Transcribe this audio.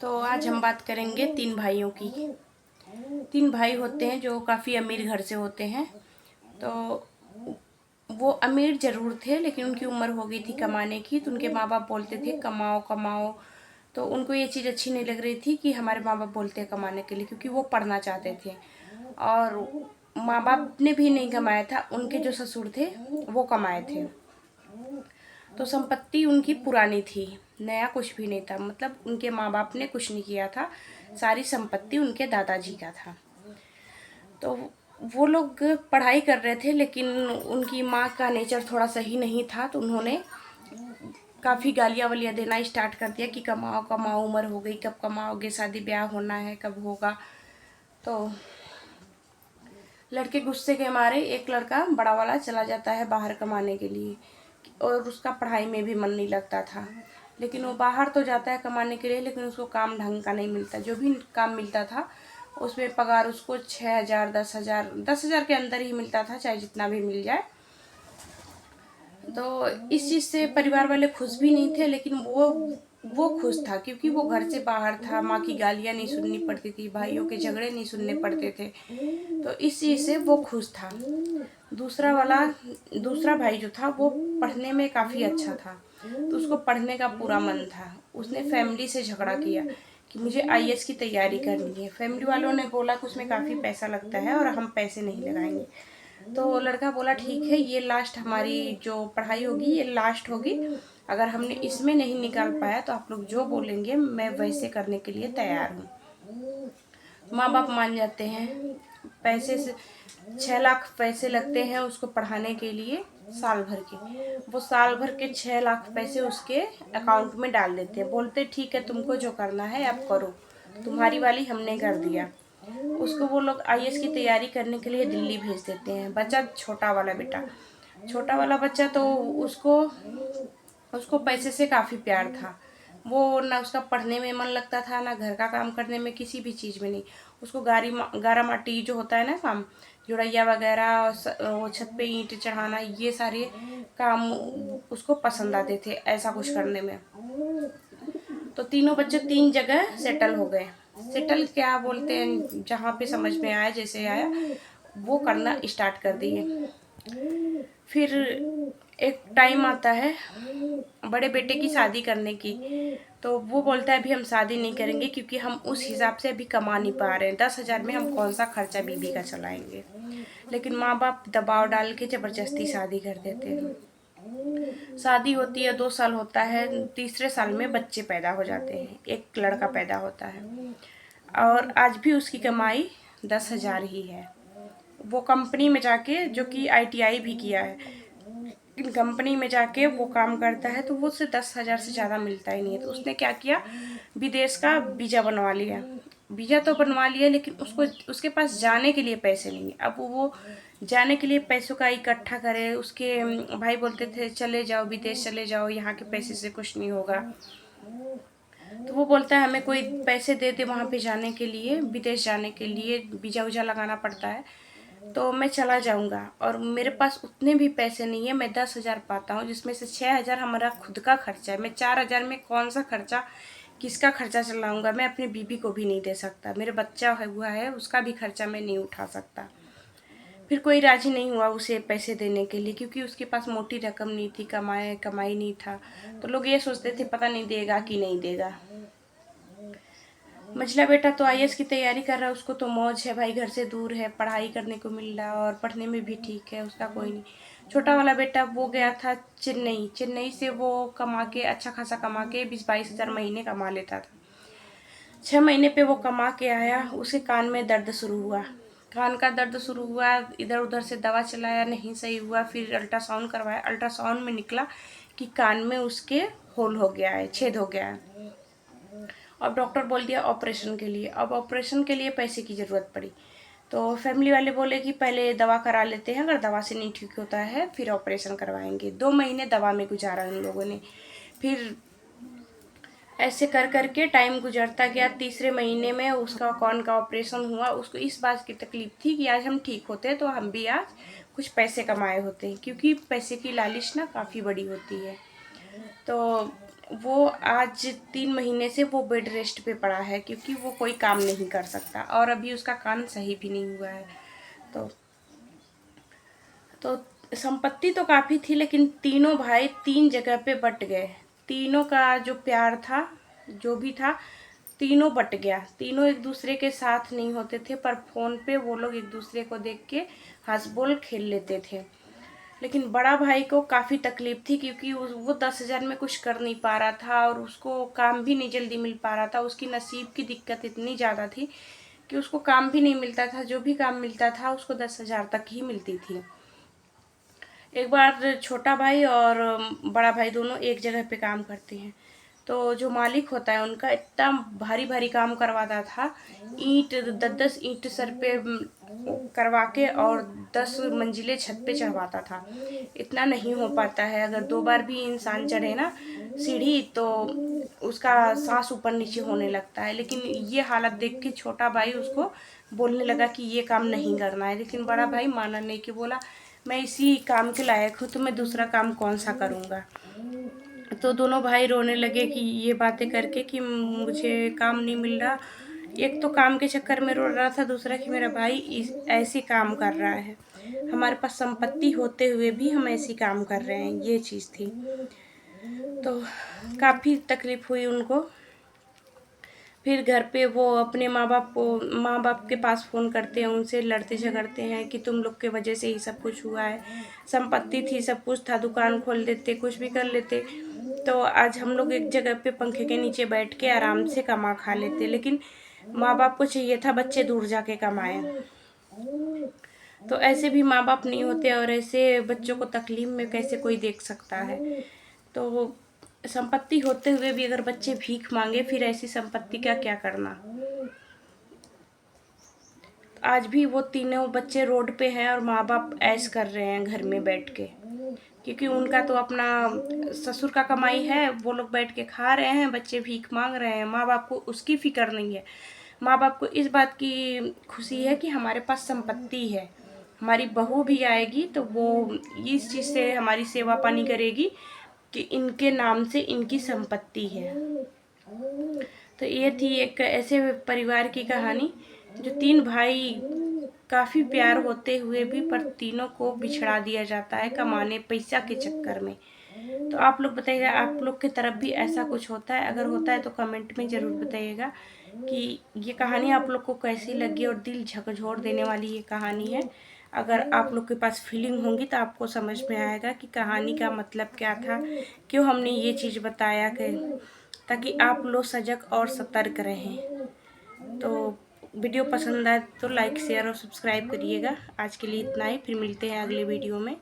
तो आज हम बात करेंगे तीन भाइयों की। तीन भाई होते हैं जो काफ़ी अमीर घर से होते हैं। तो वो अमीर ज़रूर थे, लेकिन उनकी उम्र हो गई थी कमाने की। तो उनके माँ बाप बोलते थे कमाओ कमाओ। तो उनको ये चीज़ अच्छी नहीं लग रही थी कि हमारे माँ बाप बोलते हैं कमाने के लिए, क्योंकि वो पढ़ना चाहते थे। और माँ बाप ने भी नहीं कमाया था, उनके जो ससुर थे वो कमाए थे। तो संपत्ति उनकी पुरानी थी, नया कुछ भी नहीं था। मतलब उनके माँ बाप ने कुछ नहीं किया था, सारी संपत्ति उनके दादाजी का था। तो वो लोग पढ़ाई कर रहे थे, लेकिन उनकी माँ का नेचर थोड़ा सही नहीं था। तो उन्होंने काफ़ी गालियाँ वालियाँ देना स्टार्ट कर दिया कि कमाओ कमाओ, उम्र हो गई, कब कमाओगे, शादी ब्याह होना है, कब होगा। तो लड़के गुस्से के मारे एक लड़का बड़ा वाला चला जाता है बाहर कमाने के लिए, और उसका पढ़ाई में भी मन नहीं लगता था। लेकिन वो बाहर तो जाता है कमाने के लिए, लेकिन उसको काम ढंग का नहीं मिलता। जो भी काम मिलता था उसमें पगार उसको 6,000 10,000 के अंदर ही मिलता था, चाहे जितना भी मिल जाए। तो इस चीज़ से परिवार वाले खुश भी नहीं थे, लेकिन वो खुश था, क्योंकि वो घर से बाहर था। माँ की गालियाँ नहीं सुननी पड़ती थी, भाइयों के झगड़े नहीं सुनने पड़ते थे। तो इस चीज़ से वो खुश था। दूसरा भाई जो था वो पढ़ने में काफ़ी अच्छा था, तो उसको पढ़ने का पूरा मन था। उसने फैमिली से झगड़ा किया कि मुझे आईएएस की तैयारी करनी है। फैमिली वालों ने बोला कि उसमें काफ़ी पैसा लगता है और हम पैसे नहीं लगाएंगे। तो लड़का बोला ठीक है, ये लास्ट हमारी जो पढ़ाई होगी ये लास्ट होगी। अगर हमने इसमें नहीं निकाल पाया तो आप लोग जो बोलेंगे मैं वैसे करने के लिए तैयार हूँ। माँ बाप मान जाते हैं। पैसे से 6 लाख पैसे लगते हैं उसको पढ़ाने के लिए, साल भर के। वो साल भर के 6 लाख पैसे उसके अकाउंट में डाल देते हैं। बोलते ठीक है, तुमको जो करना है आप करो, तुम्हारी वाली हमने कर दिया। उसको वो लोग आईएएस की तैयारी करने के लिए दिल्ली भेज देते हैं। बच्चा छोटा वाला बेटा, छोटा वाला बच्चा, तो उसको उसको पैसे से काफ़ी प्यार था। वो ना उसका पढ़ने में मन लगता था, ना घर का काम करने में, किसी भी चीज़ में नहीं। उसको गारा माटी जो होता है ना काम, जुड़ैया वगैरह, वो छत पे ईंट चढ़ाना, ये सारे काम उसको पसंद आते थे, ऐसा कुछ करने में। तो तीनों बच्चे तीन जगह सेटल हो गए। सेटल क्या बोलते हैं, जहाँ पे समझ में आया, जैसे आया वो करना स्टार्ट कर दिए। फिर एक टाइम आता है बड़े बेटे की शादी करने की। तो वो बोलता है अभी हम शादी नहीं करेंगे, क्योंकि हम उस हिसाब से अभी कमा नहीं पा रहे हैं। 10,000 में हम कौन सा खर्चा बीबी का चलाएंगे। लेकिन माँ बाप दबाव डाल के ज़बरदस्ती शादी कर देते हैं। शादी होती है, 2 साल होता है, तीसरे साल में बच्चे पैदा हो जाते हैं, एक लड़का पैदा होता है। और आज भी उसकी कमाई 10,000 ही है। वो कंपनी में जाके, जो कि आईटीआई भी किया है, इन कंपनी में जाके वो काम करता है, तो वो उससे 10,000 से ज़्यादा मिलता ही नहीं है। तो उसने क्या किया, विदेश का वीज़ा बनवा लिया। वीज़ा तो बनवा लिया, लेकिन उसको उसके पास जाने के लिए पैसे नहीं है। अब वो जाने के लिए पैसों का इकट्ठा करे। उसके भाई बोलते थे चले जाओ विदेश, चले जाओ, यहाँ के पैसे से कुछ नहीं होगा। तो वो बोलता है हमें कोई पैसे दे दे वहाँ पे जाने के लिए, विदेश जाने के लिए वीज़ा वूजा लगाना पड़ता है, तो मैं चला जाऊँगा। और मेरे पास उतने भी पैसे नहीं है, मैं 10,000 पाता हूँ, जिसमें से 6,000 हमारा खुद का खर्चा है। मैं 4,000 में कौन सा खर्चा, किसका खर्चा चलाऊँगा। मैं अपनी बीबी को भी नहीं दे सकता, मेरे बच्चा हुआ है उसका भी खर्चा मैं नहीं उठा सकता। फिर कोई राजी नहीं हुआ उसे पैसे देने के लिए, क्योंकि उसके पास मोटी रकम नहीं थी, कमाई नहीं था। तो लोग ये सोचते थे पता नहीं देगा कि नहीं देगा। मझला बेटा तो आईएएस की तैयारी कर रहा है, उसको तो मौज है भाई, घर से दूर है, पढ़ाई करने को मिल रहा है और पढ़ने में भी ठीक है, उसका कोई नहीं। छोटा वाला बेटा वो गया था चेन्नई। चेन्नई से वो कमा के, अच्छा खासा कमा के 20-22 हज़ार महीने कमा लेता था। 6 महीने पे वो कमा के आया, उसके कान में दर्द शुरू हुआ। कान का दर्द शुरू हुआ, इधर उधर से दवा चलाया, नहीं सही हुआ। फिर अल्ट्रासाउंड करवाया, अल्ट्रासाउंड में निकला कि कान में उसके होल हो गया है, छेद हो गया है। अब डॉक्टर बोल दिया ऑपरेशन के लिए। अब ऑपरेशन के लिए पैसे की ज़रूरत पड़ी। तो फैमिली वाले बोले कि पहले दवा करा लेते हैं, अगर दवा से नहीं ठीक होता है फिर ऑपरेशन करवाएंगे। 2 महीने दवा में गुजारा उन लोगों ने। फिर ऐसे कर कर के टाइम गुजरता गया। तीसरे महीने में उसका कौन का ऑपरेशन हुआ। उसको इस बात की तकलीफ थी कि आज हम ठीक होते तो हम भी आज कुछ पैसे कमाए होते, क्योंकि पैसे की लालच ना काफ़ी बड़ी होती है। तो वो आज 3 महीने से वो बेड रेस्ट पे पड़ा है, क्योंकि वो कोई काम नहीं कर सकता और अभी उसका कान सही भी नहीं हुआ है। तो तो संपत्ति तो काफ़ी थी, लेकिन तीनों भाई 3 जगह पे बँट गए। तीनों का जो प्यार था, जो भी था, तीनों बँट गया। तीनों एक दूसरे के साथ नहीं होते थे, पर फ़ोन पे वो लोग एक दूसरे को देख के हँस बोल खेल लेते थे। लेकिन बड़ा भाई को काफ़ी तकलीफ थी, क्योंकि वो 10,000 में कुछ कर नहीं पा रहा था और उसको काम भी नहीं जल्दी मिल पा रहा था। उसकी नसीब की दिक्कत इतनी ज़्यादा थी कि उसको काम भी नहीं मिलता था, जो भी काम मिलता था उसको 10,000 तक ही मिलती थी। एक बार छोटा भाई और बड़ा भाई दोनों एक जगह पे काम करते हैं। तो जो मालिक होता है उनका इतना भारी भारी काम करवाता था, ईंट 10-10 ईंट सर पे करवा के और 10 मंजिले छत पे चढ़वाता था। इतना नहीं हो पाता है, अगर 2 बार भी इंसान चढ़े ना सीढ़ी तो उसका सांस ऊपर नीचे होने लगता है। लेकिन ये हालत देख के छोटा भाई उसको बोलने लगा कि ये काम नहीं करना है, लेकिन बड़ा भाई माना नहीं, कि बोला मैं इसी काम के लायक हूँ तो मैं दूसरा काम कौन सा करूँगा। तो दोनों भाई रोने लगे कि ये बातें करके कि मुझे काम नहीं मिल रहा। एक तो काम के चक्कर में रो रहा था, दूसरा कि मेरा भाई ऐसे काम कर रहा है, हमारे पास संपत्ति होते हुए भी हम ऐसी काम कर रहे हैं, ये चीज़ थी। तो काफ़ी तकलीफ़ हुई उनको। फिर घर पे वो अपने माँ बाप के पास फ़ोन करते हैं, उनसे लड़ते झगड़ते हैं कि तुम लोग के वजह से ही सब कुछ हुआ है। संपत्ति थी, सब कुछ था, दुकान खोल देते, कुछ भी कर लेते, तो आज हम लोग एक जगह पे पंखे के नीचे बैठ के आराम से कमा खा लेते। लेकिन माँ बाप को चाहिए था बच्चे दूर जाके कमाएं। तो ऐसे भी माँ बाप नहीं होते और ऐसे बच्चों को तकलीफ में कैसे कोई देख सकता है। तो संपत्ति होते हुए भी अगर बच्चे भीख मांगे, फिर ऐसी संपत्ति का क्या करना। आज भी वो तीनों बच्चे रोड पे हैं और माँ बाप ऐश कर रहे हैं घर में बैठ के, क्योंकि उनका तो अपना ससुर का कमाई है, वो लोग बैठ के खा रहे हैं, बच्चे भीख मांग रहे हैं। माँ बाप को उसकी फिक्र नहीं है। माँ बाप को इस बात की खुशी है कि हमारे पास संपत्ति है, हमारी बहू भी आएगी तो वो इस चीज़ से हमारी सेवा पानी करेगी कि इनके नाम से इनकी संपत्ति है। तो ये थी एक ऐसे परिवार की कहानी, जो 3 भाई काफ़ी प्यार होते हुए भी पर तीनों को बिछड़ा दिया जाता है कमाने पैसा के चक्कर में। तो आप लोग बताइएगा, आप लोग की तरफ भी ऐसा कुछ होता है? अगर होता है तो कमेंट में ज़रूर बताइएगा कि ये कहानी आप लोग को कैसी लगी, और दिल झकझोर देने वाली ये कहानी है। अगर आप लोग के पास फीलिंग होंगी तो आपको समझ में आएगा कि कहानी का मतलब क्या था, क्यों हमने ये चीज़ बताया, कि ताकि आप लोग सजग और सतर्क रहें। तो वीडियो पसंद आए तो लाइक शेयर और सब्सक्राइब करिएगा। आज के लिए इतना ही, फिर मिलते हैं अगले वीडियो में।